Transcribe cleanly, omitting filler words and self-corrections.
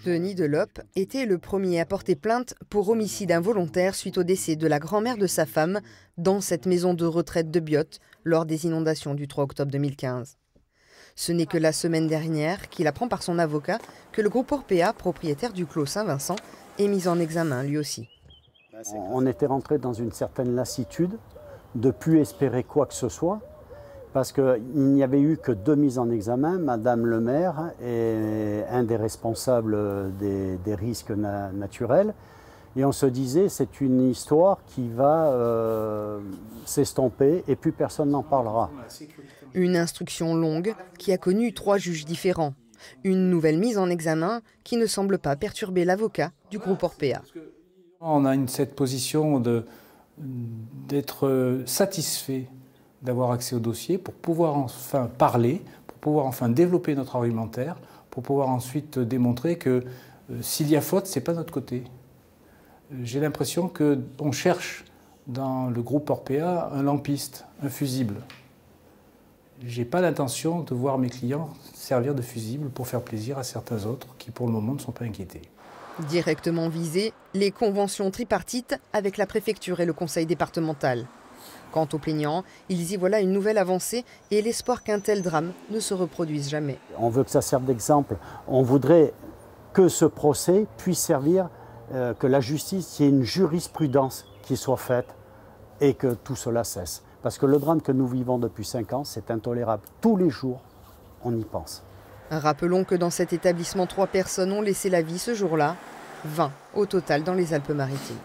Denis Deloppe était le premier à porter plainte pour homicide involontaire suite au décès de la grand-mère de sa femme dans cette maison de retraite de Biot lors des inondations du 3 octobre 2015. Ce n'est que la semaine dernière qu'il apprend par son avocat que le groupe Orpea, propriétaire du clos Saint-Vincent, est mis en examen lui aussi. On était rentré dans une certaine lassitude de ne plus espérer quoi que ce soit, parce qu'il n'y avait eu que 2 mises en examen, Madame le maire et un des responsables des risques naturels. Et on se disait, c'est une histoire qui va s'estomper et plus personne n'en parlera. Une instruction longue qui a connu 3 juges différents. Une nouvelle mise en examen qui ne semble pas perturber l'avocat du groupe Orpea. On a cette position d'être satisfait d'avoir accès au dossier pour pouvoir enfin parler, pour pouvoir enfin développer notre argumentaire, pour pouvoir ensuite démontrer que s'il y a faute, ce n'est pas notre côté. J'ai l'impression qu'on cherche dans le groupe Orpea un lampiste, un fusible. Je n'ai pas l'intention de voir mes clients servir de fusible pour faire plaisir à certains autres qui pour le moment ne sont pas inquiétés. Directement visées, les conventions tripartites avec la préfecture et le conseil départemental. Quant aux plaignants, ils y voient une nouvelle avancée et l'espoir qu'un tel drame ne se reproduise jamais. On veut que ça serve d'exemple. On voudrait que ce procès puisse servir, que la justice, qu'il y ait une jurisprudence qui soit faite et que tout cela cesse. Parce que le drame que nous vivons depuis 5 ans, c'est intolérable. Tous les jours, on y pense. Rappelons que dans cet établissement, 3 personnes ont laissé la vie ce jour-là, 20 au total dans les Alpes-Maritimes.